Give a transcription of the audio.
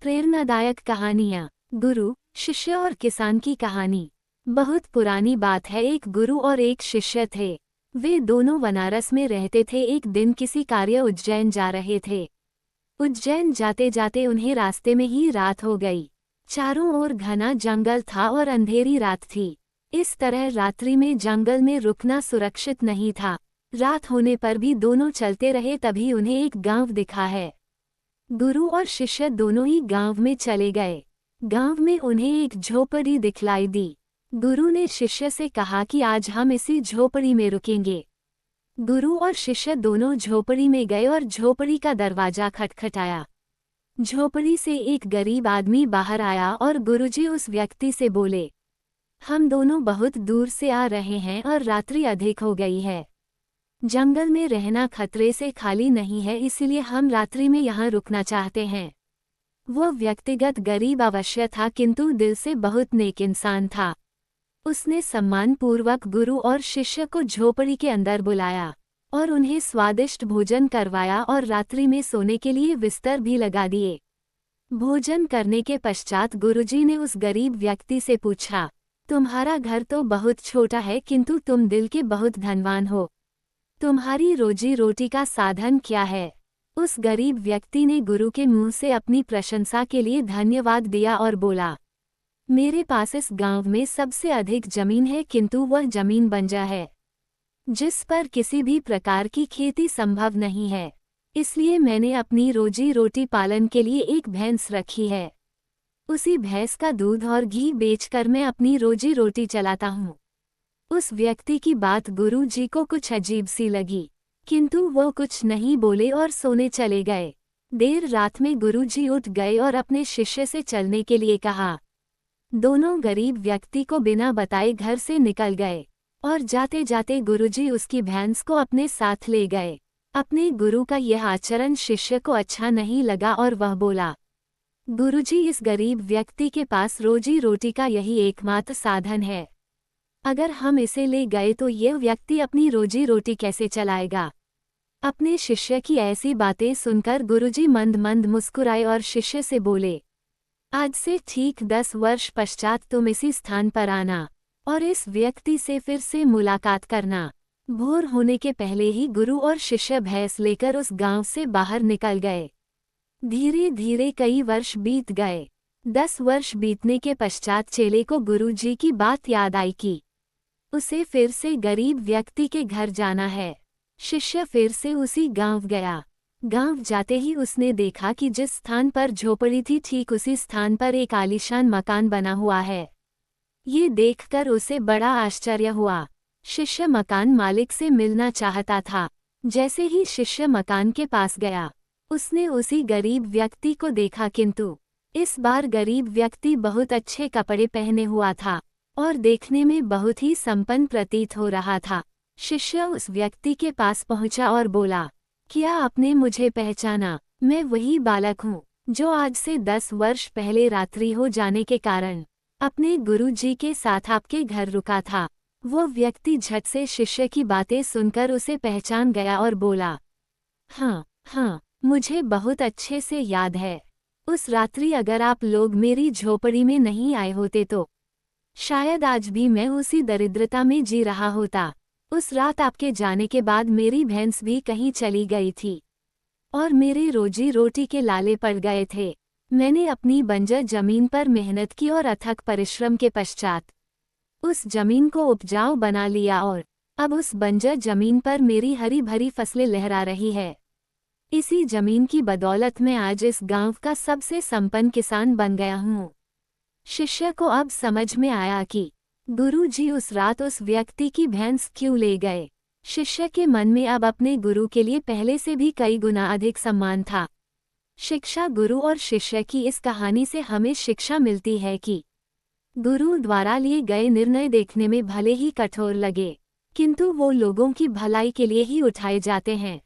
प्रेरणादायक कहानियाँ। गुरु, शिष्य और किसान की कहानी। बहुत पुरानी बात है, एक गुरु और एक शिष्य थे। वे दोनों बनारस में रहते थे। एक दिन किसी कार्य उज्जैन जा रहे थे। उज्जैन जाते जाते उन्हें रास्ते में ही रात हो गई। चारों ओर घना जंगल था और अंधेरी रात थी। इस तरह रात्रि में जंगल में रुकना सुरक्षित नहीं था। रात होने पर भी दोनों चलते रहे, तभी उन्हें एक गांव दिखा है। गुरु और शिष्य दोनों ही गांव में चले गए। गांव में उन्हें एक झोपड़ी दिखलाई दी। गुरु ने शिष्य से कहा कि आज हम इसी झोपड़ी में रुकेंगे। गुरु और शिष्य दोनों झोपड़ी में गए और झोपड़ी का दरवाजा खटखटाया। झोपड़ी से एक गरीब आदमी बाहर आया और गुरुजी उस व्यक्ति से बोले, हम दोनों बहुत दूर से आ रहे हैं और रात्रि अधिक हो गई है। जंगल में रहना खतरे से खाली नहीं है, इसलिए हम रात्रि में यहाँ रुकना चाहते हैं। वो व्यक्तिगत गरीब अवश्य था, किंतु दिल से बहुत नेक इंसान था। उसने सम्मानपूर्वक गुरु और शिष्य को झोपड़ी के अंदर बुलाया और उन्हें स्वादिष्ट भोजन करवाया और रात्रि में सोने के लिए बिस्तर भी लगा दिए। भोजन करने के पश्चात गुरुजी ने उस गरीब व्यक्ति से पूछा, तुम्हारा घर तो बहुत छोटा है, किंतु तुम दिल के बहुत धनवान हो। तुम्हारी रोजी रोटी का साधन क्या है? उस गरीब व्यक्ति ने गुरु के मुंह से अपनी प्रशंसा के लिए धन्यवाद दिया और बोला, मेरे पास इस गांव में सबसे अधिक जमीन है, किंतु वह जमीन बंजर है, जिस पर किसी भी प्रकार की खेती संभव नहीं है। इसलिए मैंने अपनी रोजी रोटी पालन के लिए एक भैंस रखी है। उसी भैंस का दूध और घी बेचकर मैं अपनी रोजी रोटी चलाता हूँ। उस व्यक्ति की बात गुरु जी को कुछ अजीब सी लगी, किंतु वो कुछ नहीं बोले और सोने चले गए। देर रात में गुरु जी उठ गए और अपने शिष्य से चलने के लिए कहा। दोनों गरीब व्यक्ति को बिना बताए घर से निकल गए और जाते जाते गुरुजी उसकी भैंस को अपने साथ ले गए। अपने गुरु का यह आचरण शिष्य को अच्छा नहीं लगा और वह बोला, गुरुजी, इस गरीब व्यक्ति के पास रोजी रोटी का यही एकमात्र साधन है। अगर हम इसे ले गए तो यह व्यक्ति अपनी रोजी रोटी कैसे चलाएगा? अपने शिष्य की ऐसी बातें सुनकर गुरुजी मंद मंद मुस्कुराए और शिष्य से बोले, आज से ठीक 10 वर्ष पश्चात तुम इसी स्थान पर आना और इस व्यक्ति से फिर से मुलाकात करना। भोर होने के पहले ही गुरु और शिष्य भैंस लेकर उस गांव से बाहर निकल गए। धीरे धीरे कई वर्ष बीत गए। 10 वर्ष बीतने के पश्चात चेले को गुरु जी की बात याद आई कि उसे फिर से गरीब व्यक्ति के घर जाना है। शिष्य फिर से उसी गांव गया। गांव जाते ही उसने देखा कि जिस स्थान पर झोपड़ी थी, ठीक उसी स्थान पर एक आलीशान मकान बना हुआ है। ये देखकर उसे बड़ा आश्चर्य हुआ। शिष्य मकान मालिक से मिलना चाहता था। जैसे ही शिष्य मकान के पास गया, उसने उसी गरीब व्यक्ति को देखा, किंतु इस बार गरीब व्यक्ति बहुत अच्छे कपड़े पहने हुआ था और देखने में बहुत ही संपन्न प्रतीत हो रहा था। शिष्य उस व्यक्ति के पास पहुंचा और बोला, क्या आपने मुझे पहचाना? मैं वही बालक हूँ जो आज से 10 वर्ष पहले रात्रि हो जाने के कारण अपने गुरु जी के साथ आपके घर रुका था। वो व्यक्ति झट से शिष्य की बातें सुनकर उसे पहचान गया और बोला, हाँ, मुझे बहुत अच्छे से याद है। उस रात्रि अगर आप लोग मेरी झोपड़ी में नहीं आए होते तो शायद आज भी मैं उसी दरिद्रता में जी रहा होता। उस रात आपके जाने के बाद मेरी भैंस भी कहीं चली गई थी और मेरे रोजी रोटी के लाले पड़ गए थे। मैंने अपनी बंजर जमीन पर मेहनत की और अथक परिश्रम के पश्चात उस जमीन को उपजाऊ बना लिया और अब उस बंजर जमीन पर मेरी हरी भरी फसलें लहरा रही है। इसी जमीन की बदौलत मैं आज इस गांव का सबसे संपन्न किसान बन गया हूँ। शिष्य को अब समझ में आया कि गुरु जी उस रात उस व्यक्ति की भैंस क्यों ले गए। शिष्य के मन में अब अपने गुरु के लिए पहले से भी कई गुना अधिक सम्मान था। शिक्षा। गुरु और शिष्य की इस कहानी से हमें शिक्षा मिलती है कि गुरु द्वारा लिए गए निर्णय देखने में भले ही कठोर लगे, किंतु वो लोगों की भलाई के लिए ही उठाए जाते हैं।